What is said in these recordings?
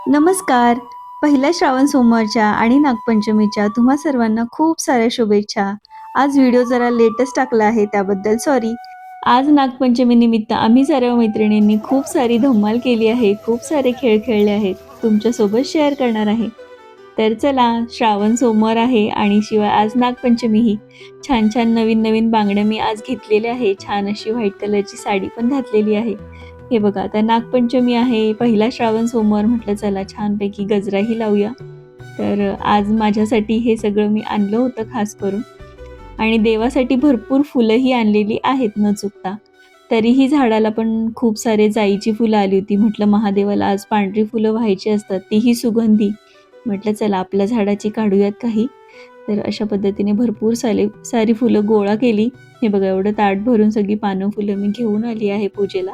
नमस्कार. पहिल्या श्रावण सोमवारच्या आणि नागपंचमीच्या तुम्हा सर्वांना खूप साऱ्या शुभेच्छा. आज व्हिडिओ जरा लेटच टाकला आहे त्याबद्दल सॉरी. आज नागपंचमी निमित्त आम्ही सर्व मैत्रिणींनी खूप सारी धमाल केली आहे. खूप सारे खेळ खेळले आहेत. तुमच्यासोबत शेअर करणार आहे. तर चला, श्रावण सोमवार आहे आणि शिवाय आज नागपंचमीही. छान-छान, नवीन-नवीन बांगड्या मी आज घेतलेल्या आहे. छान अशी व्हाईट कलरची साडी पण घातलेली आहे. हे बघा, आता नागपंचमी आहे, पहिला श्रावण सोमवार म्हटलं चला छानपैकी गजराही लावूया. तर आज माझ्यासाठी हे सगळं मी आणलं होतं खास करून आणि देवासाठी भरपूर फुलंही आणलेली आहेत न चुकता. तरीही झाडाला पण खूप सारे जाईची फुलं आली होती. म्हटलं महादेवाला आज पांढरी फुलं व्हायची असतात, तीही सुगंधी. म्हटलं चला आपल्या झाडाची काढूयात काही. तर अशा पद्धतीने भरपूर सारी फुलं गोळा केली. हे बघा, एवढं ताट भरून सगळी पानं फुलं मी घेऊन आली आहे पूजेला.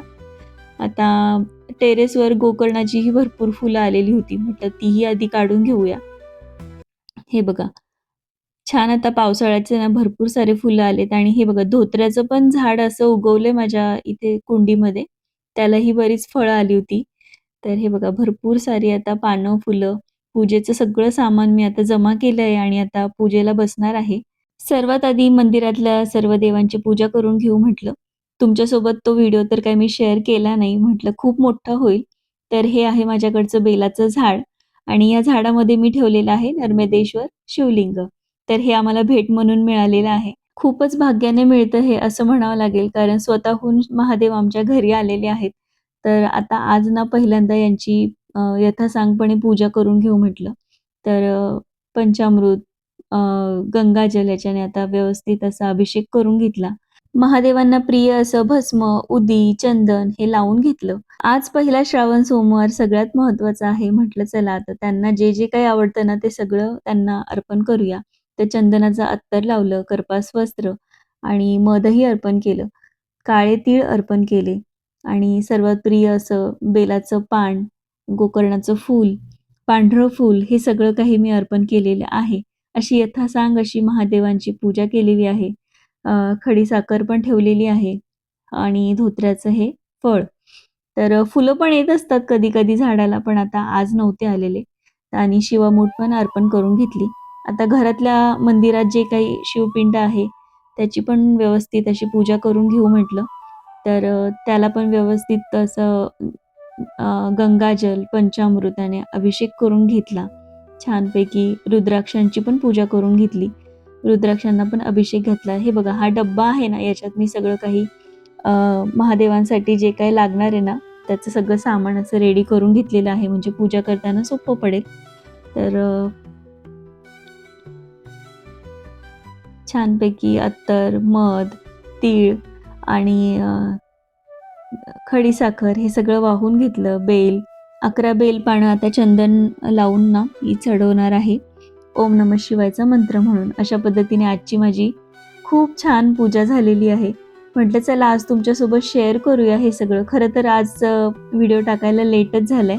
आता टेरेसवर गोकर्णाचीही भरपूर फुलं आलेली होती. म्हटलं तीही आधी काढून घेऊया. हे बघा, छान आता पावसाळ्याचे ना भरपूर सारे फुलं आलेत आणि हे बघा धोत्र्याचं पण झाड असं उगवलंय माझ्या इथे कुंडीमध्ये. त्यालाही बरीच फळं आली होती. तर हे बघा भरपूर सारी आता पानं, फुलं, पूजेचं सगळं सामान मी आता जमा केलंय आणि आता पूजेला बसणार आहे. सर्वात आधी मंदिरातल्या सर्व देवांची पूजा करून घेऊ म्हटलं. तुमच्यासोबत तो व्हिडिओ तर काही मी शेअर केला नाही. म्हटलं खूप मोठा होईल. तर हे आहे माझ्याकडचं बेलाचं झाड आणि या झाडामध्ये मी ठेवलेलं आहे नर्मदेश्वर शिवलिंग. तर हे आम्हाला भेट म्हणून मिळालेलं आहे. खूपच भाग्याने मिळतं हे असं म्हणावं लागेल, कारण स्वतःहून महादेव आमच्या घरी आलेले आहेत. तर आता आज ना पहिल्यांदा यांची यथासांगपणे पूजा करून घेऊ म्हटलं. तर पंचामृत, गंगाजल याच्याने आता व्यवस्थित असा अभिषेक करून घेतला. महादेवांना प्रिय असं भस्म, उदी, चंदन हे लावून घेतलं. आज पहिला श्रावण सोमवार सगळ्यात महत्त्वाचा आहे. म्हटलं चला आता त्यांना जे काही आवडतं ना, ते सगळं त्यांना अर्पण करूया. तर चंदनाचं अत्तर लावलं, करपास वस्त्र आणि मधही अर्पण केलं. काळे तीळ अर्पण केले आणि सर्वात प्रिय असं बेलाचं पान, गोकर्णाचं फूल, पांढरं फूल हे सगळं काही मी अर्पण केलेलं आहे. अशी यथासांग अशी महादेवांची पूजा केलेली आहे. खडीसाखर पण ठेवलेली आहे आणि धोत्र्याचं हे फळ. तर फुलं पण येत असतात कधी-कधी झाडाला, पण आता आज नव्हते आलेले आणि शिवामूठ पण अर्पण करून घेतली. आता घरातल्या मंदिरात जे काही शिवपिंड आहे, त्याची पण व्यवस्थित अशी पूजा करून घेऊ म्हटलं. तर त्याला पण व्यवस्थित असं गंगाजल, पंचामृताने अभिषेक करून घेतला. छानपैकी रुद्राक्षांची पण पूजा करून घेतली. रुद्राक्षांना पण अभिषेक घातला. हे बघा हा डब्बा आहे ना, याच्यात मी सगळं काही महादेवांसाठी जे काही लागणार आहे ना, त्याचं सगळं सामान असं रेडी करून घेतलेलं आहे, म्हणजे पूजा करताना सोपं पडेल. तर छानपैकी अत्तर, मध, तीळ आणि खडीसाखर हे सगळं वाहून घेतलं. बेल, 11 बेलपानं आता चंदन लावून ना मी चढवणार आहे. ओम नमः शिवायचा मंत्र म्हणून. अशा पद्धतीने आजची माझी खूप छान पूजा झालेली आहे. म्हटलं चला आज तुमच्यासोबत शेअर करूया हे सगळं. खरं तर आज व्हिडिओ टाकायला लेटच झालंय.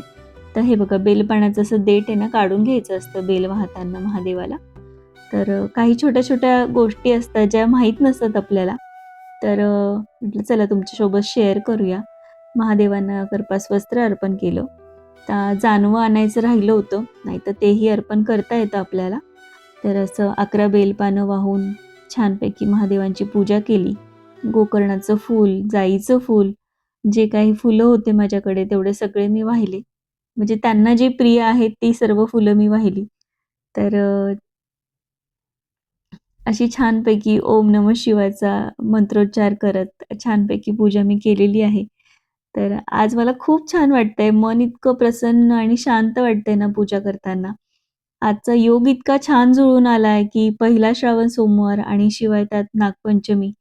तर हे बघा बेलपानाचं असं देठ आहे ना काढून घ्यायचं असतं बेल वाहताना महादेवाला. तर काही छोट्या-छोट्या गोष्टी असतात ज्या माहीत नसतात आपल्याला. तर म्हटलं चला तुमच्यासोबत शेअर करूया. महादेवांना करपास वस्त्र अर्पण केलं. जानवं आणायचं राहिलं होतं, नाहीतर तेही अर्पण करता येतं आपल्याला. तर असं 11 बेलपानं वाहून छानपैकी महादेवांची पूजा केली. गोकर्णाचं फूल, जाईचं फूल, जे काही फुलं होते माझ्याकडे तेवढे सगळे मी वाहिले. म्हणजे त्यांना जे प्रिय आहेत ती सर्व फुलं मी वाहिली. तर अशी छानपैकी ओम नमः शिवायचा मंत्रोच्चार करत छानपैकी पूजा मी केलेली आहे. तर आज मला खूप छान वाटतंय. मन इतकं प्रसन्न आणि शांत वाटतंय ना पूजा करताना. आजचा योग इतका छान जुळून आलाय, की पहिला श्रावण सोमवार आणि शिवाय त्यात नागपंचमी.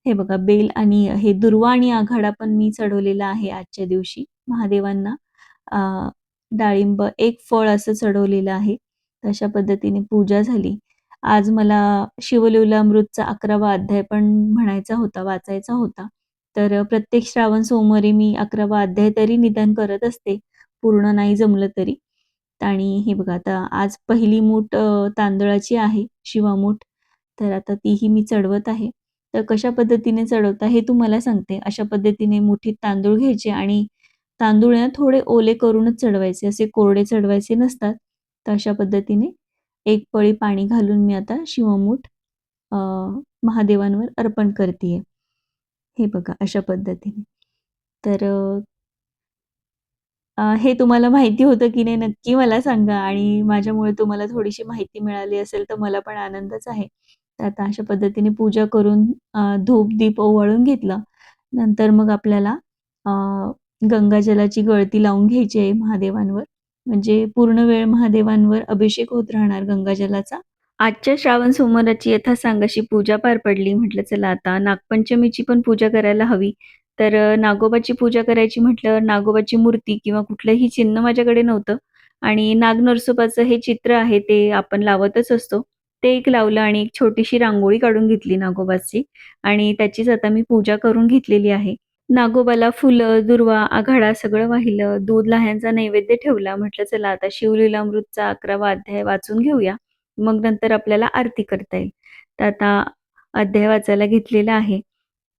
हे बघा बेल आणि हे दुर्वा आणि आघाडा पण मी चढवलेला आहे आजच्या दिवशी महादेवांना. अ, डाळिंब एक फळ असं चढवलेलं आहे. अशा पद्धतीने पूजा झाली. आज मला शिवलीलामृतचा 11वा अध्याय पण म्हणायचा होता, वाचायचा होता. तर प्रत्येक श्रावण सोमवारी मी 11वा अध्याय तरी निदान करत असते, पूर्ण नाही जमलं तरी. आणि हे बघा आता आज पहिली मूठ तांदळाची आहे, शिवामूठ. तर आता तीही मी चढवत आहे. तर कशा पद्धतीने चढवता हे तुम्हाला सांगते. अशा पद्धतीने मुठीत तांदूळ घ्यायचे आणि तांदूळ ना थोडे ओले करूनच चढवायचे, असे कोरडे चढवायचे नसतात. तर अशा पद्धतीने एक पळी पाणी घालून मी आता शिवमूठ अ, महादेवांवर अर्पण करतीये. हे बघा अशा पद्धतीने. तर हे तुम्हाला माहिती होतं की नाही नक्की मला सांगा आणि माझ्यामुळे तुम्हाला थोडीशी माहिती मिळाली असेल तर मला पण आनंदच आहे. तर आता अशा पद्धतीने पूजा करून धूप-दीप ओवाळून घेतलं. नंतर मग आपल्याला अ, गंगाजलाची गळती लावून घ्यायची आहे महादेवांवर. म्हणजे पूर्ण वेळ महादेवांवर अभिषेक होत राहणार गंगाजलाचा. आजच्या श्रावण सोमवाराची यथासांग अशी पूजा पार पडली. म्हटलं चला आता नागपंचमीची पण पूजा करायला हवी. तर नागोबाची पूजा करायची म्हटल्यावर नागोबाची मूर्ती किंवा कुठलंही चिन्ह माझ्याकडे नव्हतं आणि नागनरसोबाचं हे चित्र आहे ते आपण लावतच असतो. ते एक लावलं आणि एक छोटीशी रांगोळी काढून घेतली नागोबाची आणि त्याचीच आता मी पूजा करून घेतलेली आहे. नागोबाला फुलं, दुर्वा, आघाडा सगळं वाहिलं. दूध लाह्यांचा नैवेद्य ठेवला. म्हटलं चला आता शिवलीलामृतचा 11वा अध्याय वाचून घेऊया. मग नंतर आपल्याला आरती करता येईल. तर आता अध्याय वाचायला घेतलेला आहे.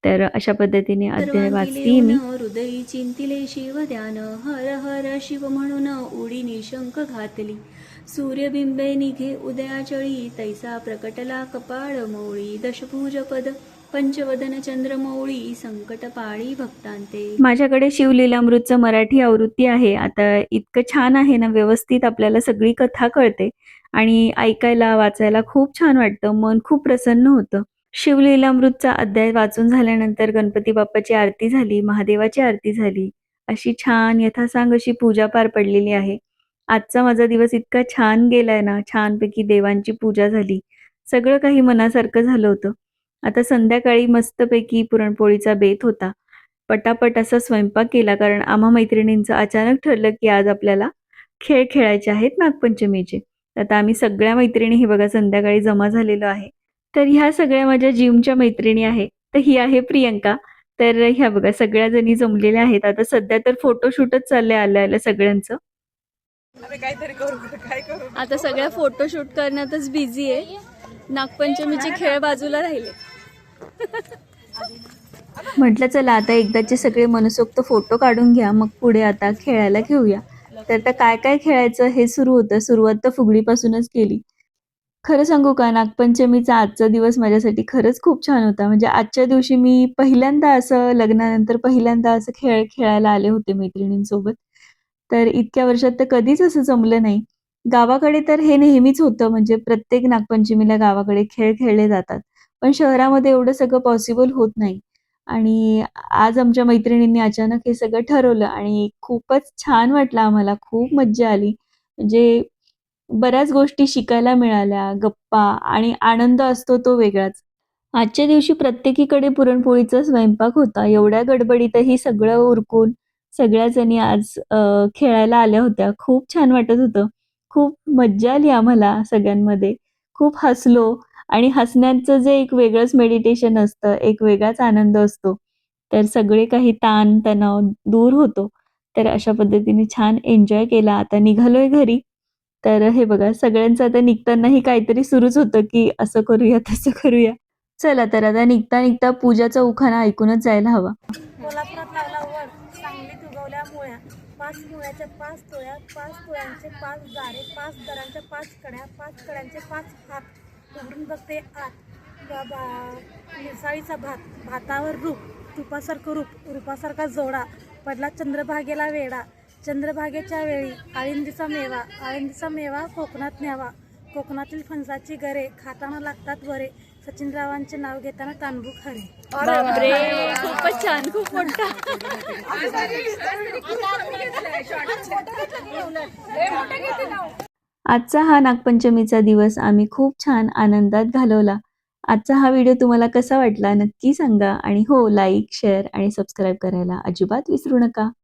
तर अशा पद्धतीने अध्याय वाचतीये मी. हृदयी चिंतिले शिव ध्यान हर हर शिव म्हणून उडी शंख घातली. सूर्यबिंबे निघे उदयाचळी तैसा प्रकटला कपाळ मौळी दशभुज पद पंचवदन चंद्रमौळी संकट पाळी भक्तांते. माझ्याकडे शिवलीलामृतचं मराठी आवृत्ती आहे. आता इतकं छान आहे ना, व्यवस्थित आपल्याला सगळी कथा कळते आणि ऐकायला, वाचायला खूप छान वाटतं. मन खूप प्रसन्न होतं. शिवलीलामृतचा अध्याय वाचून झाल्यानंतर गणपती बाप्पाची आरती झाली, महादेवाची आरती झाली. अशी छान यथासांग अशी पूजा पार पडलेली आहे. आजचा माझा दिवस इतका छान गेलाय ना, छानपैकी देवांची पूजा झाली. सगळं काही मनासारखं झालं होतं. आता संध्याकाळी मस्तपैकी पुरणपोळीचा बेत होता. पटापट असा स्वयंपाक केला कारण आम्हा मैत्रिणींचं अचानक ठरलं, की आज आपल्याला खेळ खेळायचे आहेत नागपंचमीचे. तर आता आम्ही सगळ्या मैत्रिणी हे बघा संध्याकाळी जमा झालेलो आहे. तर ह्या सगळ्या माझ्या जिमच्या मैत्रिणी आहे. तर ही आहे प्रियंका. तर ह्या बघा सगळ्या जणी जमलेल्या आहेत. आता सध्या तर फोटोशूटच चाललंय आल्या-आल्या सगळ्यांचं. आता सगळ्या फोटोशूट करण्यातच बिझी आहे. नागपंचमीचे खेळ बाजूला राहिले. म्हटलं चला आता एकदाचे सगळे मनसोक्त फोटो काढून घ्या, मग पुढे आता खेळायला घेऊया. तर आता काय-काय खेळायचं हे सुरू होतं. सुरुवात तर फुगडीपासूनच केली. खरं सांगू का नागपंचमीचा आजचा दिवस माझ्यासाठी खरंच खूप छान होता. म्हणजे आजच्या दिवशी मी पहिल्यांदा असं लग्नानंतर पहिल्यांदा असं खेळ खेळायला आले होते मैत्रिणींसोबत. तर इतक्या वर्षात तर कधीच असं जमलं नाही. गावाकडे तर हे नेहमीच होतं म्हणजे प्रत्येक नागपंचमीला गावाकडे खेळ खेळले जातात. पण शहरामध्ये एवढं सगळं पॉसिबल होत नाही. आणि आज आमच्या मैत्रिणींनी अचानक हे सगळं ठरवलं आणि खूपच छान वाटलं आम्हाला. खूप मज्जा आली. म्हणजे बऱ्याच गोष्टी शिकायला मिळाल्या, गप्पा आणि आनंद असतो तो वेगळाच. आजच्या दिवशी प्रत्येकीकडे पुरणपोळीचा स्वयंपाक होता. एवढ्या गडबडीतही सगळं उरकून सगळ्या जणी आज खेळायला आल्या होत्या. खूप छान वाटत होतं. खूप मज्जा आली आम्हाला सगळ्यांमध्ये. खूप हसलो आणि हसण्याचं जे एक वेगळंच मेडिटेशन असतं, एक वेगळाच आनंद असतो. तर सगळे काही ताण-तणाव दूर होतो. तर अशा पद्धतीने छान एन्जॉय केला. आता निघालोय घरी. तर हे बघा सगळ्यांचं आता निघतानाही काहीतरी सुरूच होतं, की असं करूया, तसं करूया. चला तर आता निघता-निघता पूजाचा उखाणा ऐकूनच जायला हवा. कोल्हापुरात लावला वर सांगलीत उगवल्या मुळ्या 5 मुळ्याच्या 5 तोळ्या 5 तोळ्यांचे 5 दारे 5 दरांच्या 5 कड्या 5 कड्यांचे 5 हात उघडून बघते आत मिसाळीचा भात भातावर रूप तुपासारखं रूप रूपासारखा जोडा पडला चंद्रभागेला वेडा चंद्रभागेच्या वेळी आळंदीचा मेवा कोकणात न्यावा कोकणातील फणसाची गरे खाताना लागतात वरे सचिनरावांचे नाव घेताना तानभू खरे. बापरे खूपच छान खूप मोठा. आजचा हा नागपंचमीचा दिवस आम्ही खूप छान आनंदात घालवला. आजचा हा व्हिडिओ तुम्हाला कसा वाटला नक्की सांगा आणि हो लाईक, शेअर आणि सबस्क्राईब करायला अजिबात विसरू नका.